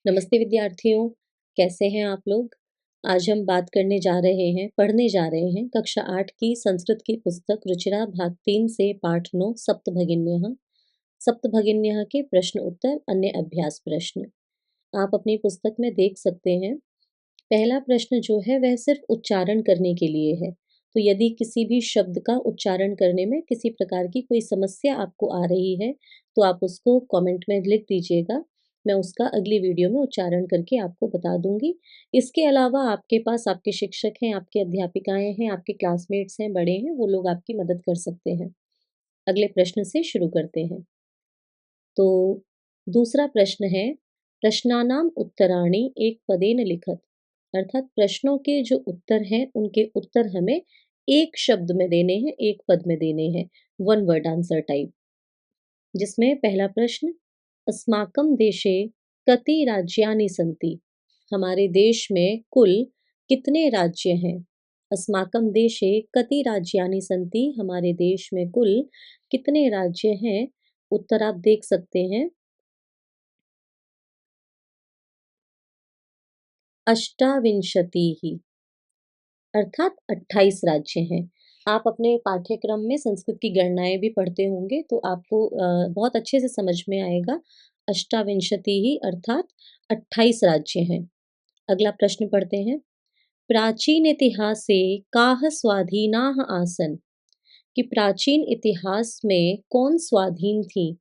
नमस्ते विद्यार्थियों, कैसे हैं आप लोग? आज हम बात करने जा रहे हैं, पढ़ने जा रहे हैं कक्षा 8 की संस्कृत की पुस्तक रुचिरा भाग 3 से पाठ 9 सप्तभगिन्यः। सप्तभगिन्यः के प्रश्न उत्तर अन्य अभ्यास प्रश्न। आप अपनी पुस्तक में देख सकते हैं। पहला प्रश्न जो है वह सिर्फ उच्चारण करने के लिए है। तो यदि किसी भी शब्द का उच्चारण करने में किसी प्रकार की कोई समस्या आपको आ रही है, तो आप उसको कमेंट में लिख दीजिएगा। मैं उसका अगली वीडियो में उच्चारण करके आपको बता दूंगी। इसके अलावा आपके पास आपके शिक्षक हैं, आपके अध्यापिकाएं हैं, आपके क्लासमेट्स हैं, बड़े हैं, वो लोग आपकी मदद कर सकते हैं। अगले प्रश्न से शुरू करते हैं। तो दूसरा प्रश्न है, प्रश्नानाम उत्तराणि एक पदेन लिखत। अर्थात प्रश्नों के जो उत्तर हैं उनके उत्तर हमें एक शब्द में देने हैं, एक पद में देने हैं, वन वर्ड आंसर टाइप। जिसमें पहला प्रश्न, अस्माकं देशे कति राज्यानि सन्ति। हमारे देश में कुल कितने राज्य हैं? अस्माकं देशे कति राज्यानि सन्ति। हमारे देश में कुल कितने राज्य हैं? उत्तर आप देख सकते हैं, अष्टाविंशतिः, अर्थात 28 राज्य हैं। आप अपने पाठ्यक्रम में संस्कृत की गणनाएं भी पढ़ते होंगे तो आपको बहुत अच्छे से समझ में आएगा। अष्टाविंशतिः अर्थात 28 राज्य हैं। अगला प्रश्न पढ़ते हैं। प्राचीन इतिहासे काः स्वाधीनाः आसन्। कि प्राचीन इतिहास में कौन स्वाधीन थी?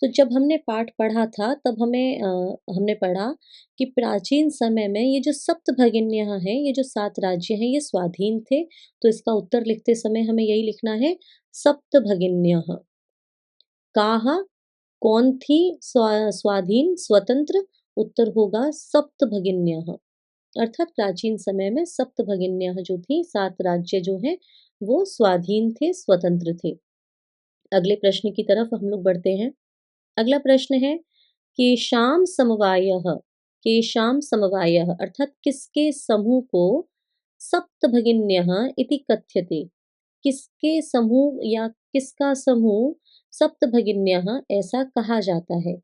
तो जब हमने पाठ पढ़ा था तब हमने पढ़ा कि प्राचीन समय में ये जो सप्तभगिन्यः हैं, ये जो 7 राज्य हैं, ये स्वाधीन थे। तो इसका उत्तर लिखते समय हमें यही लिखना है, सप्तभगिन्यः। काः, कौन थी स्वाधीन, स्वतंत्र? उत्तर होगा सप्तभगिन्यः। अर्थात प्राचीन समय में सप्तभगिन्यः जो थी, 7 राज्य जो हैं, वो स्वाधीन थे, स्वतंत्र थे। अगले प्रश्न की तरफ हम लोग बढ़ते हैं। अगला प्रश्न है, केषां समवायः। केषां समवायः अर्थात किसके समूह को सप्तभगिन्यः इति कथ्यते। किसके समूह या किसका समूह सप्तभगिन्यः ऐसा कहा जाता है।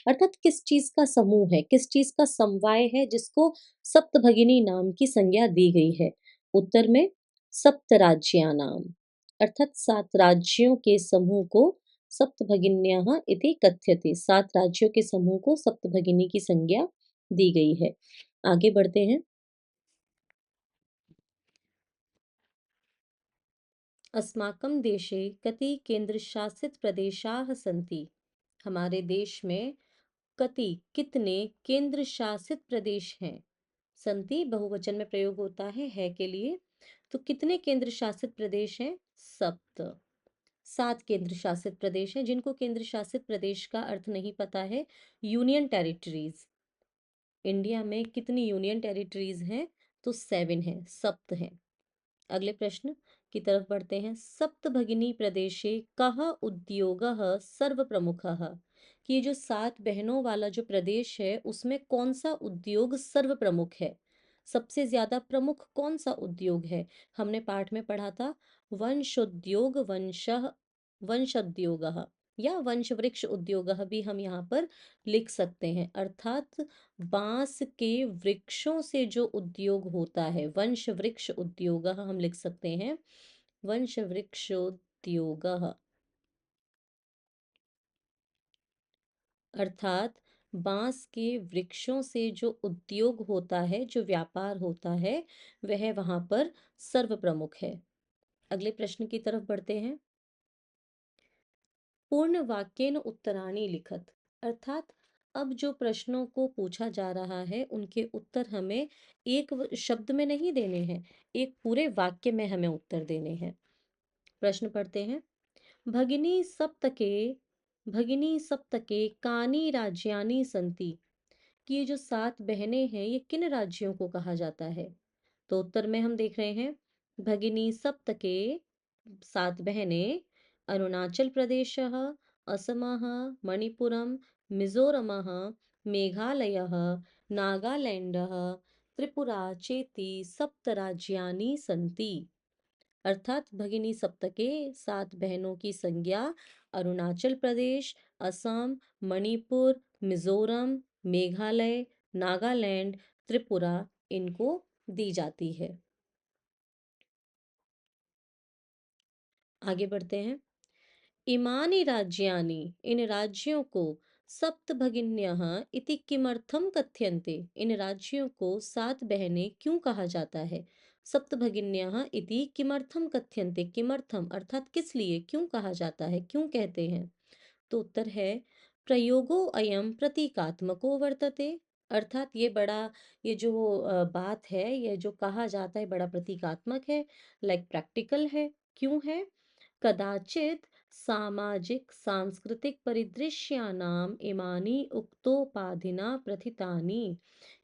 अर्थात किस चीज का समूह है, किस चीज का समवाय है जिसको सप्तभगिनी नाम की संज्ञा दी गई है। उत्तर में सप्तराज्यानाम, अर्थात 7 राज्यों के समूह को सप्तभगिन्यः इति कथ्यते। 7 राज्यों के समूह को सप्तभगिनी की संज्ञा दी गई है। आगे बढ़ते हैं। अस्माकं देशे कति केंद्रशासित प्रदेशाः सन्ति। हमारे देश में कति, कितने केंद्र शासित प्रदेश हैं। संति बहुवचन में प्रयोग होता है के लिए। तो कितने केंद्र शासित प्रदेश हैं? सप्त। 7 केंद्र शासित प्रदेश हैं। जिनको केंद्र शासित प्रदेश का अर्थ नहीं पता है, यूनियन टेरिटरीज। इंडिया में कितनी यूनियन टेरिटरीज हैं? तो 7 हैं, सप्त हैं। अगले प्रश्न की तरफ बढ़ते हैं। सप्तभगिनी प्रदेशे कः उद्योगः सर्व प्रमुखः। कि ये जो 7 बहनों वाला जो प्रदेश है उसमें कौन सा उद्योग सर्व प्रमुख है? सबसे ज्यादा प्रमुख कौन सा उद्योग है? हमने पाठ में पढ़ा था, वंशोद्योग, वंशोद्योगः या वंश वृक्ष उद्योगः भी हम यहाँ पर लिख सकते हैं। अर्थात बांस के वृक्षों से जो उद्योग होता है, वंश वृक्ष उद्योग हम लिख सकते हैं, वंश वृक्षोद्योग। अर्थात बांस के वृक्षों से जो उद्योग होता है, जो व्यापार होता है, वह वहां पर सर्व प्रमुख है। अगले प्रश्न की तरफ बढ़ते हैं। पूर्ण वाक्येन उत्तराणि लिखत। अर्थात अब जो प्रश्नों को पूछा जा रहा है उनके उत्तर हमें एक शब्द में नहीं देने हैं, एक पूरे वाक्य में हमें उत्तर देने हैं। प्रश्न पढ़ते हैं। भगिनी सप्तके, भगिनी सप्तके कानि राज्यानि सन्ति। कि ये जो 7 बहनें हैं ये किन राज्यों को कहा जाता है? तो उत्तर में हम देख रहे हैं, भगिनी सप्तके 7 बहनें, अरुणाचल प्रदेशः, असमः, मणिपुरम, मिजोरमः, मेघालयः, नागालैंडः, त्रिपुरा चेति सप्तराज्यानि सन्ति। अर्थात भगिनी सप्तके 7 बहनों की संज्ञा अरुणाचल प्रदेश, असम, मणिपुर, मिजोरम, मेघालय, नागालैंड, त्रिपुरा इनको दी जाती है। आगे बढ़ते हैं। इमानि राज्यानि, इन राज्यों को सप्तभगिन्यः इति किमर्थम कथ्यन्ते, इन राज्यों को सात बहनें क्यों कहा जाता है। सप्तभगिन्यः इति किमर्थम कथ्यन्ते, किमर्थम अर्थात किस लिए, क्यों कहा जाता है, क्यों कहते हैं। तो उत्तर है प्रयोगो अयम प्रतीकात्मको वर्तते, अर्थात ये जो बात है, ये जो कहा जाता है बड़ा प्रतीकात्मक है, लाइक प्रैक्टिकल है। क्यों है। कदाचित् सामाजिक सांस्कृतिक परिदृश्यानाम इमानी उक्तोपाधिना प्रथितानि,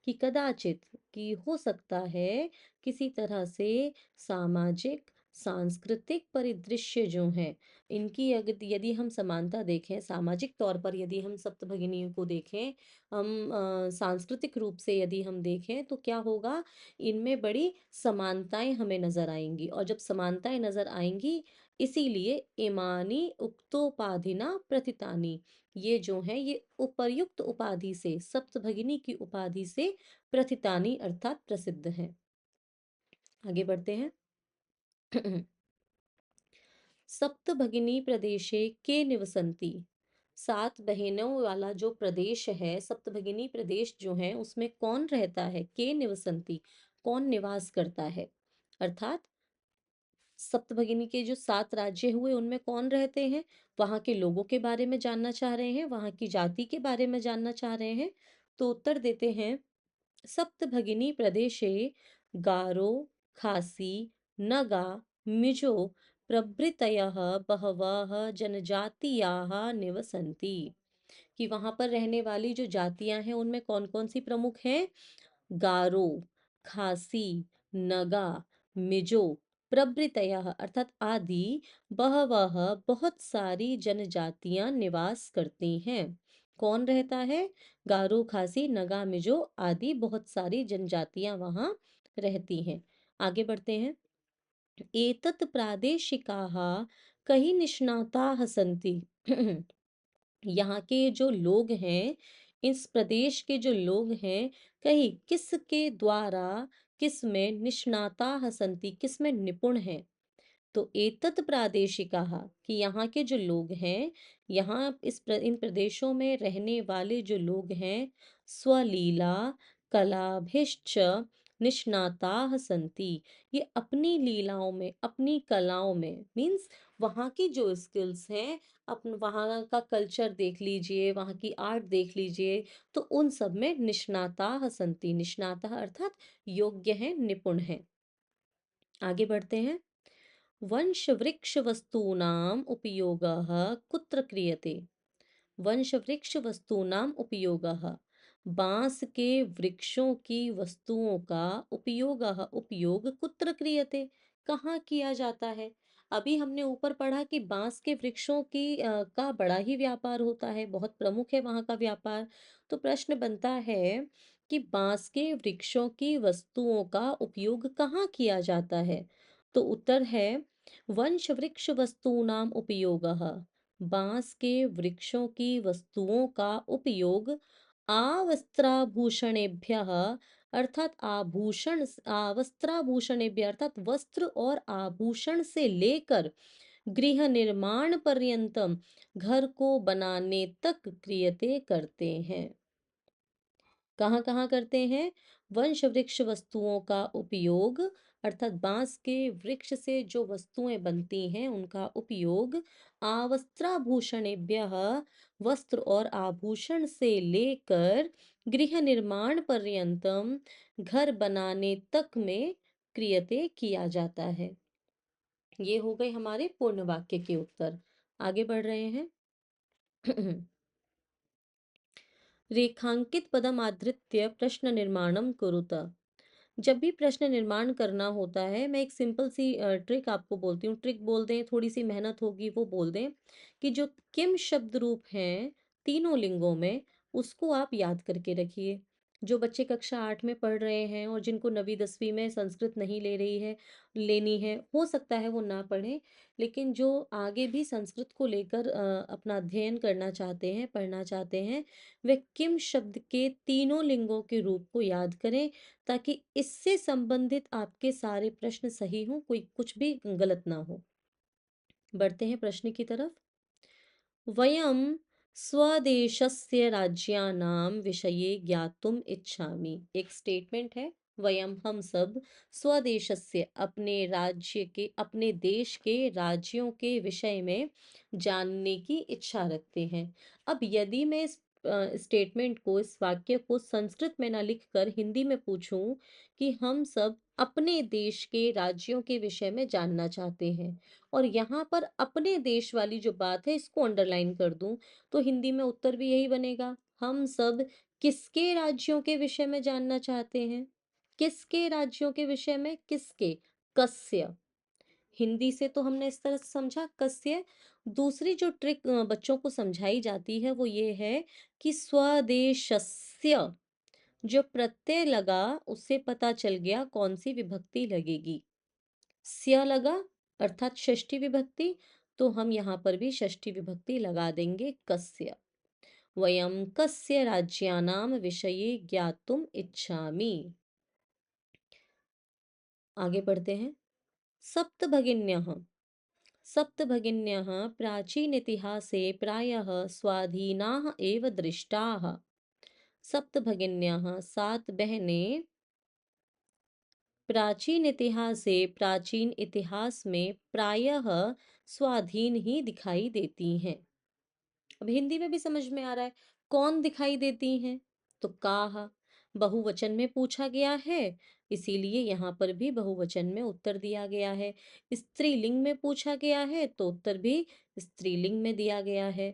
कि कदाचित, कि हो सकता है किसी तरह से सामाजिक सांस्कृतिक परिदृश्य जो हैं, इनकी अगर यदि हम समानता देखें, सामाजिक तौर पर यदि हम सप्तभगिनियों को देखें, हम सांस्कृतिक रूप से यदि हम देखें तो क्या होगा, इनमें बड़ी समानताएं हमें नजर आएंगी। और जब समानताएं नजर आएंगी, इसीलिए इमानी उक्तोपाधिना प्रथितानि, ये जो है ये उपर्युक्त उपाधि से, सप्तभगिनी की उपाधि से प्रथितानि अर्थात प्रसिद्ध हैं। आगे बढ़ते हैं। सप्तभगिनी प्रदेशे के निवसंती, सात बहनों वाला जो प्रदेश है, सप्तभगिनी प्रदेश जो है उसमें कौन रहता है, के निवसंती, कौन निवास करता है। अर्थात सप्तभगिनी के जो सात राज्य हुए उनमें कौन रहते हैं, वहां के लोगों के बारे में जानना चाह रहे हैं, वहां की जाति के बारे में जानना चाह रहे हैं। तो उत्तर देते हैं सप्तभगिनी प्रदेशे गारो, खासी, नगा, मिजो प्रभृतयः बहवः जनजातीयाः निवसन्ति, कि वहां पर रहने वाली जो जातियां हैं उनमें कौन कौन सी प्रमुख हैं। गारो, खासी, नगा, मिजो प्रभृतयः अर्थात आदि, बहवह बहुत सारी जनजातियां निवास करती हैं। कौन रहता है। गारो, खासी, नगा, मिजो आदि बहुत सारी जनजातियां वहां रहती हैं। आगे बढ़ते हैं। एतत् प्रादेशिकाः कहि निष्णाताः सन्ति। यहाँ के जो लोग हैं, इस प्रदेश के जो लोग हैं, कहीं किसके द्वारा, किसमें निष्णाताः सन्ति, किसमें निपुण हैं। तो एतत् प्रादेशिकाः, कि यहाँ के जो लोग हैं, यहाँ इन प्रदेशों में रहने वाले जो लोग हैं, स्वलीला कलाभिश्च निष्णाताः सन्ति, ये अपनी लीलाओं में, अपनी कलाओं में, मीन्स वहाँ की जो स्किल्स हैं, अपन वहाँ का कल्चर देख लीजिए, वहाँ की आर्ट देख लीजिए, तो उन सब में निष्णाताः सन्ति, निष्णाताः अर्थात योग्य हैं, निपुण हैं। आगे बढ़ते हैं। वंशवृक्षवस्तूनाम् उपयोगः कुत्र क्रियते। वंशवृक्षवस्तूनाम् उपयोगः, बांस के वृक्षों की वस्तुओं का उपयोग कुत्र क्रियते, कहाँ किया जाता है। अभी हमने ऊपर पढ़ा कि बांस के वृक्षों का बड़ा ही व्यापार होता है, बहुत प्रमुख है वहाँ का व्यापार। तो प्रश्न बनता है कि बांस के वृक्षों की वस्तुओं का उपयोग कहाँ किया जाता है। तो उत्तर है वंश वृक्ष वस्तूनाम उपयोगः, बांस के वृक्षों की वस्तुओं का उपयोग आवस्त्राभूषणेभ्यः अर्थात वस्त्राभूषणेभ्यः अर्थात वस्त्र और आभूषण से लेकर गृह निर्माण पर्यंतम, घर को बनाने तक क्रियते करते हैं। कहाँ कहाँ करते हैं। वंश वृक्ष वस्तुओं का उपयोग अर्थात बांस के वृक्ष से जो वस्तुएं बनती हैं उनका उपयोग आवस्त्राभूषणेभ्यः वस्त्र और आभूषण से लेकर गृह निर्माण पर्यंतम घर बनाने तक में क्रियते किया जाता है। ये हो गए हमारे पूर्ण वाक्य के उत्तर। आगे बढ़ रहे हैं। रेखांकित पदम आधृत्य प्रश्न निर्माणम कुरुत। जब भी प्रश्न निर्माण करना होता है, मैं एक सिंपल सी ट्रिक आपको बोलती हूँ, ट्रिक बोल दें, थोड़ी सी मेहनत होगी, वो बोल दें कि जो किम शब्द रूप हैं तीनों लिंगों में, उसको आप याद करके रखिए। जो बच्चे कक्षा 8 में पढ़ रहे हैं और जिनको 9वीं 10वीं में संस्कृत नहीं लेनी है, हो सकता है वो ना पढ़ें, लेकिन जो आगे भी संस्कृत को लेकर अपना अध्ययन करना चाहते हैं, पढ़ना चाहते हैं, वे किम शब्द के तीनों लिंगों के रूप को याद करें, ताकि इससे संबंधित आपके सारे प्रश्न सही हों, कोई कुछ भी गलत ना हो। बढ़ते हैं प्रश्न की तरफ। वयं स्वदेशस्य राज्यानां विषये ज्ञातुम इच्छामि। एक स्टेटमेंट है। वयं हम सब स्वदेशस्य अपने राज्य के अपने देश के राज्यों के विषय में जानने की इच्छा रखते हैं। अब यदि मैं इस स्टेटमेंट को इस वाक्य को संस्कृत में ना लिखकर हिंदी में पूछूं कि हम सब अपने देश के राज्यों के विषय में जानना चाहते हैं, और यहाँ पर अपने देश वाली जो बात है इसको अंडरलाइन कर दूं, तो हिंदी में उत्तर भी यही बनेगा। हम सब किसके राज्यों के विषय में जानना चाहते हैं? किसके राज्यों के विषय में? किसके? कस्य। हिंदी से तो हमने इस तरह से समझा कस्य। दूसरी जो ट्रिक बच्चों को समझाई जाती है वो ये है कि स्वदेशस्य, जो प्रत्यय लगा उससे पता चल गया कौन सी विभक्ति लगेगी। स्य लगा अर्थात षष्ठी विभक्ति, तो हम यहाँ पर भी षष्ठी विभक्ति लगा देंगे कस्य। वयं कस्य राज्यानां विषये ज्ञातुम इच्छामि। आगे बढ़ते हैं। सप्तभगिन्यः। सप्तभगिन्यः प्राचीनेतिहासे प्रायः स्वाधीनाः एव दृष्टाः। सप्तभगिन्यः 7 बहनें प्राचीन इतिहास में प्रायः स्वाधीन ही दिखाई देती हैं। अब हिंदी में भी समझ में आ रहा है कौन दिखाई देती हैं, तो काहा। बहुवचन में पूछा गया है, इसीलिए यहाँ पर भी बहुवचन में उत्तर दिया गया है। स्त्रीलिंग में पूछा गया है तो उत्तर भी स्त्रीलिंग में दिया गया है।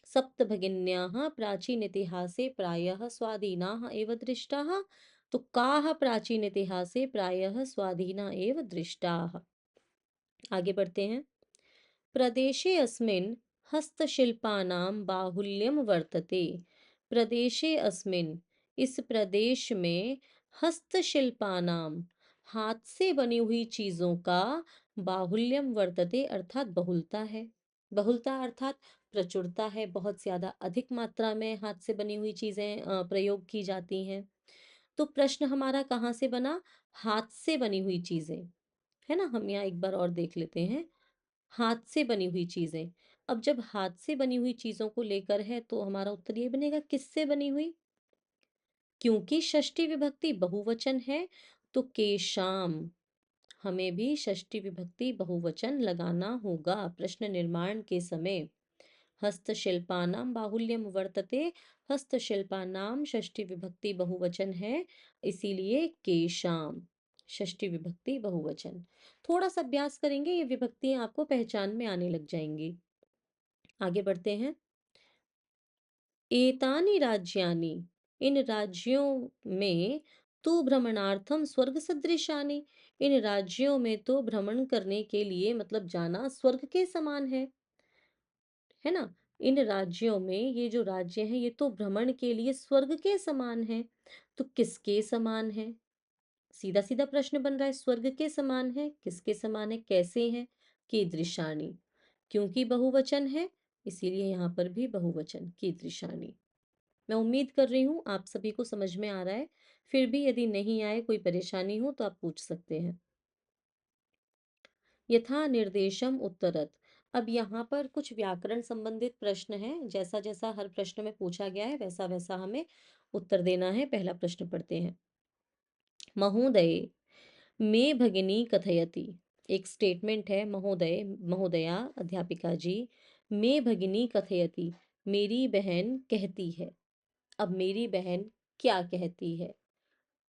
सप्तभगिन्याः प्राचीन इतिहासे प्रायः स्वाधीनाः एव दृष्टाः, तो काः प्राचीन इतिहासे प्रायः स्वाधीना एव दृष्टाः। आगे बढ़ते हैं। प्रदेशे अस्मिन् हस्तशिल्पानां बाहुल्यं वर्तते। प्रदेशे अस्मिन्, इस प्रदेश में, हस्तशिल्पानां, हाथ से बनी हुई चीजों का, बाहुल्यम वर्तते अर्थात बहुलता है। बहुलता अर्थात प्रचुरता है, बहुत ज्यादा अधिक मात्रा में हाथ से बनी हुई चीजें प्रयोग की जाती हैं। तो प्रश्न हमारा कहाँ से बना? हाथ से बनी हुई चीजें, है ना। हम यहाँ एक बार और देख लेते हैं। हाथ से बनी हुई चीजें। अब जब हाथ से बनी हुई चीजों को लेकर है तो हमारा उत्तर ये बनेगा किससे बनी हुई। क्योंकि षष्ठी विभक्ति बहुवचन है, तो केशाम, हमें भी षष्ठी विभक्ति बहुवचन लगाना होगा प्रश्न निर्माण के समय। हस्तशिल्पानाम बाहुल्यम वर्तते, हस्तशिल्पानाम षष्ठी विभक्ति बहुवचन है, इसीलिए केशाम, षष्ठी विभक्ति बहुवचन। थोड़ा सा अभ्यास करेंगे ये विभक्तियां आपको पहचान में आने लग जाएंगी। आगे बढ़ते हैं। एतानि राज्यानि, इन राज्यों में, तु भ्रमणार्थम स्वर्ग सदृशानि, इन राज्यों में तो भ्रमण करने के लिए मतलब जाना स्वर्ग के समान है ना। इन राज्यों में, ये जो राज्य हैं ये तो भ्रमण के लिए स्वर्ग के समान है, तो किसके समान है? सीधा सीधा प्रश्न बन रहा है, स्वर्ग के समान है, किसके समान है, कैसे है? कीदृशानी, क्योंकि बहुवचन है इसीलिए यहाँ पर भी बहुवचन कीदृशानी। मैं उम्मीद कर रही हूँ आप सभी को समझ में आ रहा है। फिर भी यदि नहीं आए, कोई परेशानी हो तो आप पूछ सकते हैं। यथा निर्देशम उत्तरत। अब यहाँ पर कुछ व्याकरण संबंधित प्रश्न हैं, जैसा जैसा हर प्रश्न में पूछा गया है वैसा वैसा हमें उत्तर देना है। पहला प्रश्न पढ़ते हैं। महोदय मे भगिनी कथयति। एक स्टेटमेंट है। महोदय, महोदया, अध्यापिका जी, मे भगिनी कथयति, मेरी बहन कहती है। अब मेरी बहन क्या कहती है?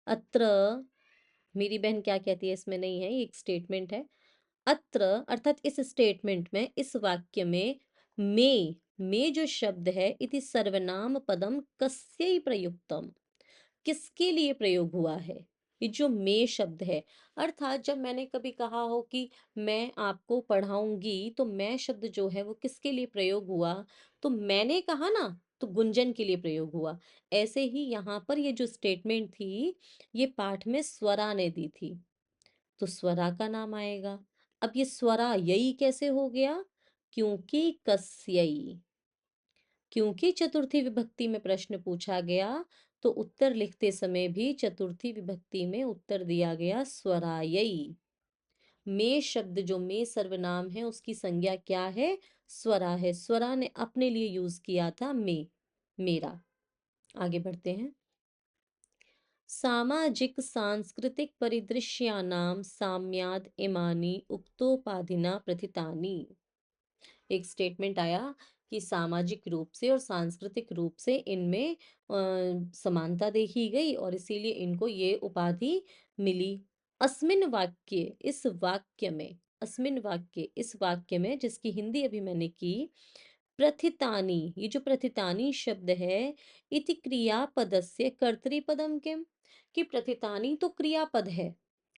अत्र, मेरी बहन क्या कहती है इसमें नहीं है, ये एक स्टेटमेंट है। अत्र अर्थात इस स्टेटमेंट में, इस वाक्य में, में जो शब्द है, इति सर्वनाम पदम कस्यै प्रयुक्तम, किसके लिए प्रयोग हुआ है? ये जो में शब्द है, अर्थात जब मैंने कभी कहा हो कि मैं आपको पढ़ाऊंगी, तो मैं शब्द जो है वो किसके लिए प्रयोग हुआ? तो मैंने कहा ना, तो गुंजन के लिए प्रयोग हुआ। ऐसे ही यहाँ पर ये जो स्टेटमेंट थी, ये पाठ में स्वरा ने दी थी, तो स्वरा का नाम आएगा। अब ये स्वरा यई कैसे हो गया? क्योंकि कस्यई, क्योंकि चतुर्थी विभक्ति में प्रश्न पूछा गया, तो उत्तर लिखते समय भी चतुर्थी विभक्ति में उत्तर दिया गया स्वरायई। में शब्द, जो में सर्वनाम है, उसकी संज्ञा क्या है? स्वरा है। स्वरा ने अपने लिए यूज किया था में, मेरा। आगे बढ़ते हैं। सामाजिक सांस्कृतिक परिदृश्यानाम साम्याद इमानी उक्तोपाधिना प्रथितानि। एक स्टेटमेंट आया कि सामाजिक रूप से और सांस्कृतिक रूप से इनमें समानता देखी गई और इसीलिए इनको ये उपाधि मिली। अस्मिन वाक्य, इस वाक्य में, अस्मिन वाक्य, इस वाक्य में, जिसकी हिंदी अभी मैंने की, प्रथितानि, ये जो प्रथितानि शब्द है, इति क्रियापदस्य कर्तृपदम किम, कि प्रथितानि तो क्रियापद है,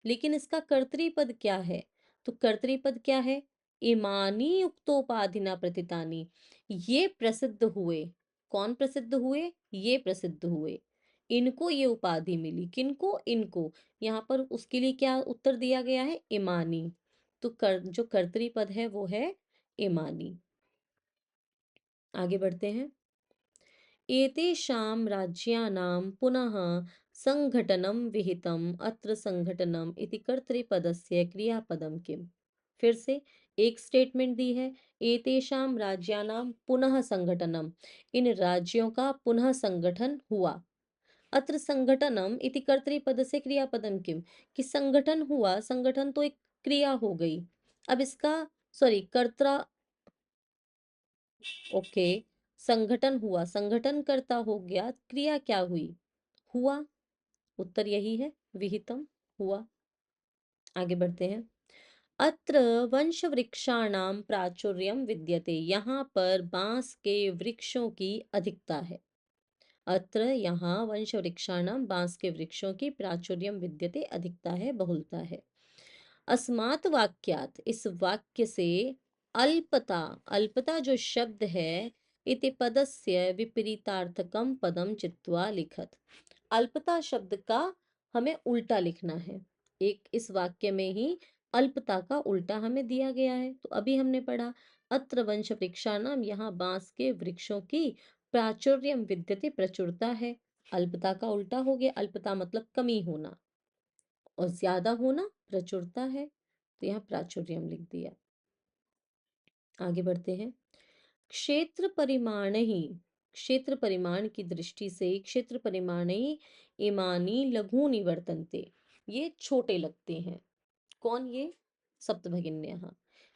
लेकिन इसका कर्तृपद क्या है? तो कर्तृपद क्या है? इमानी उक्तोपाधिना प्रथितानि, ये प्रसिद्ध हुए। कौन प्रसिद्ध हुए? ये प्रसिद्ध हुए, इनको ये उपाधि मिली। किनको? इनको। यहाँ पर उसके लिए क्या उत्तर दिया गया है? इमानी। तो जो कर्तृपद है वो है इमानी। आगे बढ़ते हैं। एतेषां राज्यानां पुनः संघटनं विहितम्, अत्र संघटनम इति कर्तृपदस्य क्रियापदम किम। फिर से एक स्टेटमेंट दी है, एतेषां राज्यानां पुनः संघटनम, इन राज्यों का पुनः संगठन हुआ। अत्र संगठनम इति कर्तृपद से क्रियापदम किम, कि संगठन हुआ, संगठन तो एक क्रिया हो गई। अब इसका, सॉरी, कर्ता, ओके, संगठन हुआ, संगठन कर्ता हो गया, क्रिया क्या हुई? हुआ। उत्तर यही है, विहितम, हुआ। आगे बढ़ते हैं। अत्र वंश वृक्षाणाम प्राचुर्यम विद्यते, यहाँ पर बांस के वृक्षों की अधिकता है। अत्र, यहाँ, वंश वृक्षाणाम, बांस के वृक्षों की, प्राचुर्यम विद्यते, अधिकता है, बहुलता है। अस्मात् वाक्यात, इस वाक्य से, अल्पता, अल्पता जो शब्द है, इति पदस्य विपरीतार्थकम पदम चित्वा लिखत, अल्पता शब्द का हमें उल्टा लिखना है। एक इस वाक्य में ही अल्पता का उल्टा हमें दिया गया है। तो अभी हमने पढ़ा, अत्र वंश वृक्षाणाम, यहाँ बांस के वृक्षों की, प्राचुर्यम विद्यते, प्रचुरता है। अल्पता का उल्टा हो गया, अल्पता मतलब कमी होना, और ज्यादा होना प्रचुरता है, तो यहाँ प्राचुर्यम लिख दिया। आगे बढ़ते हैं। क्षेत्र परिमाण ही, क्षेत्र परिमाण की दृष्टि से, क्षेत्र परिमाण ही इमानी लघु निवर्तनते, ये छोटे लगते हैं। कौन? ये सप्तभगिन्य।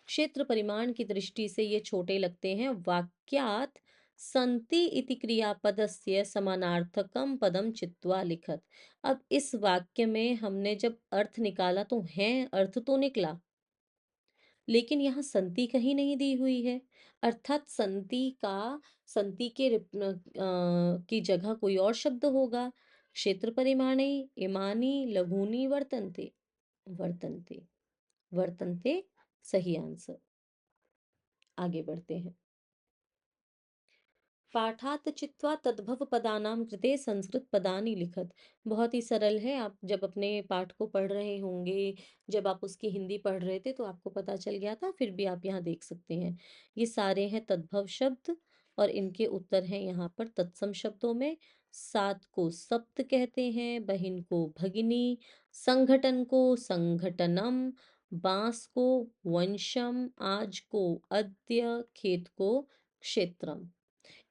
क्षेत्र परिमाण की दृष्टि से ये छोटे लगते हैं। वाक्यात संति इति क्रियापदस्य समानार्थकम पदम चित्वा लिखत। अब इस वाक्य में हमने जब अर्थ निकाला तो है, अर्थ तो निकला, लेकिन यहाँ संति कहीं नहीं दी हुई है, अर्थात संति का, संति के की जगह कोई और शब्द होगा। क्षेत्र परिमाणे इमानी लघूनी वर्तन्ते, वर्तन्ते, वर्तन्ते, सही आंसर। आगे बढ़ते हैं। पाठात चित्वा तद्भव पदानाम कृते संस्कृत पदानि लिखत। बहुत ही सरल है। आप जब अपने पाठ को पढ़ रहे होंगे, जब आप उसकी हिंदी पढ़ रहे थे तो आपको पता चल गया था, फिर भी आप यहाँ देख सकते हैं। ये सारे हैं तद्भव शब्द और इनके उत्तर हैं यहाँ पर तत्सम शब्दों में। सात को सप्त कहते हैं, बहिन को भगिनी, संगठन को संघटनम, बांस को वंशम, आज को अद्य, खेत को क्षेत्रम।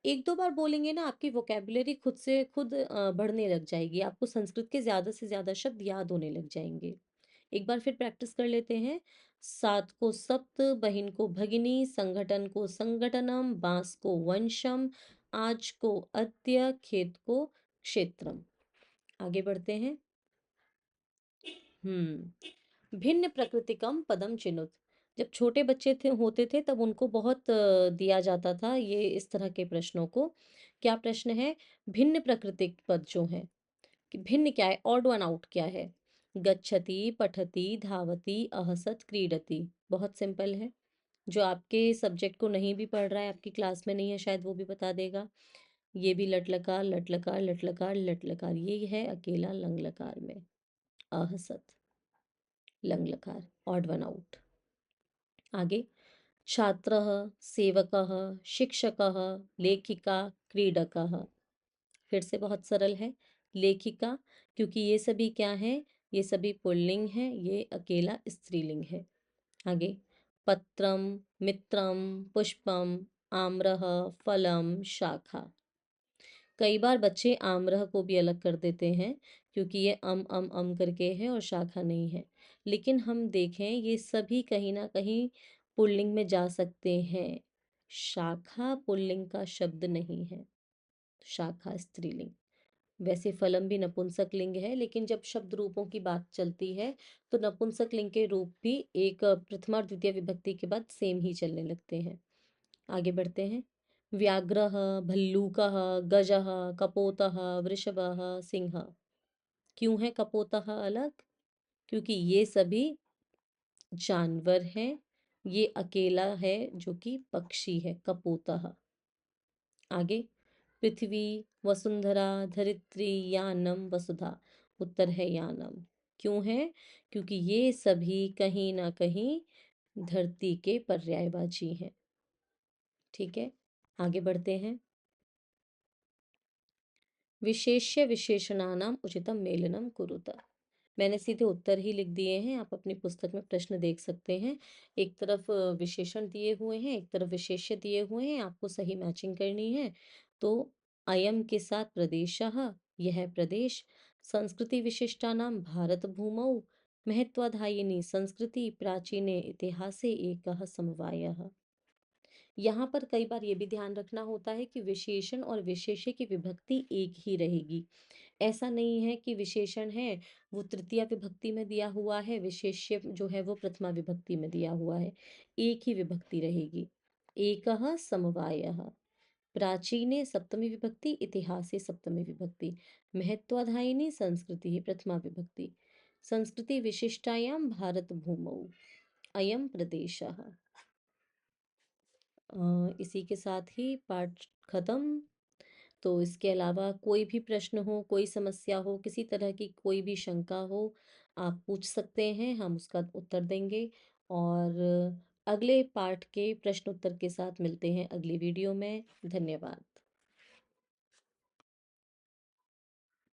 एक दो बार बोलेंगे ना, आपकी वोकेबुलरी खुद से खुद बढ़ने लग जाएगी, आपको संस्कृत के ज्यादा से ज्यादा शब्द याद होने लग जाएंगे। एक बार फिर प्रैक्टिस कर लेते हैं। सात को सप्त, बहिन को भगिनी, संगठन को संगठनम, बांस को वंशम, आज को अद्य, खेत को क्षेत्रम। आगे बढ़ते हैं। भिन्न प्रकृतिकम पदम चिनुत। जब छोटे बच्चे थे, होते थे, तब उनको बहुत दिया जाता था ये इस तरह के प्रश्नों को। क्या प्रश्न है? भिन्न प्रकृतिक पद जो है, कि भिन्न क्या है, ऑड वन आउट क्या है? गच्छति, पठति, धावति, अहसत, क्रीडति। बहुत सिंपल है। जो आपके सब्जेक्ट को नहीं भी पढ़ रहा है, आपकी क्लास में नहीं है शायद, वो भी बता देगा। ये भी लट लकार लट लकार लट लकार लट लकार, ये है अकेला लंग लकार में। आहसत, लंग लकार, ऑड वन आउट। आगे, छात्रः, सेवकः, शिक्षकः, लेखिका, क्रीडकः। फिर से बहुत सरल है। लेखिका, क्योंकि ये सभी क्या हैं, ये सभी पुल्लिंग हैं, ये अकेला स्त्रीलिंग है। आगे, पत्रम, मित्रम, पुष्पम, आम्रः, फलम, शाखा। कई बार बच्चे आम्रह को भी अलग कर देते हैं, क्योंकि ये अम करके है और शाखा नहीं है। लेकिन हम देखें, ये सभी कहीं ना कहीं पुल्लिंग में जा सकते हैं। शाखा पुल्लिंग का शब्द नहीं है, शाखा स्त्रीलिंग। वैसे फलम भी नपुंसक लिंग है, लेकिन जब शब्द रूपों की बात चलती है तो नपुंसक लिंग के रूप भी एक प्रथमा और द्वितीय विभक्ति के बाद सेम ही चलने लगते हैं। आगे बढ़ते हैं। व्याघ्रः, भल्लूकः, गजः, कपोतः, वृषभः, सिंह। क्यों है कपोतः अलग? क्योंकि ये सभी जानवर हैं, ये अकेला है जो कि पक्षी है, कपोतः। आगे, पृथ्वी, वसुंधरा, धरित्री, यानम, वसुधा। उत्तर है यानम। क्यों है? क्योंकि ये सभी कहीं ना कहीं धरती के पर्यायवाची हैं। ठीक है, आगे बढ़ते हैं। विशेष्य विशेषणानाम उचितम मेलनम कुरुत। मैंने सीधे उत्तर ही लिख दिए हैं, आप अपनी पुस्तक में प्रश्न देख सकते हैं। एक तरफ विशेषण दिए हुए हैं, एक तरफ विशेष्य दिए हुए हैं, आपको सही मैचिंग करनी है। तो अयम के साथ प्रदेशः, यह प्रदेश। संस्कृति विशिष्टानाम भारत भूमौ, महत्वाधायिनी संस्कृति प्राचीने इतिहासे एकः समवायः। यहाँ पर कई बार ये भी ध्यान रखना होता है कि विशेषण और विशेष्य की विभक्ति एक ही रहेगी। ऐसा नहीं है कि विशेषण है वो तृतीया विभक्ति में दिया हुआ है, विशेष्य जो है वो प्रथमा विभक्ति में दिया हुआ है। एक ही विभक्ति रहेगी। एकः समवायः। प्राचीने सप्तमी विभक्ति, इतिहासे सप्तमी विभक्ति। महत्वाधायिनी संस्कृति प्रथमा विभक्ति। संस्कृति विशिष्टायां भारत भूमौ, अयम प्रदेशः। इसी के साथ ही पाठ खत्म। तो इसके अलावा कोई भी प्रश्न हो, कोई समस्या हो, किसी तरह की कोई भी शंका हो, आप पूछ सकते हैं, हम उसका उत्तर देंगे। और अगले पार्ट के प्रश्न उत्तर के साथ मिलते हैं अगली वीडियो में। धन्यवाद।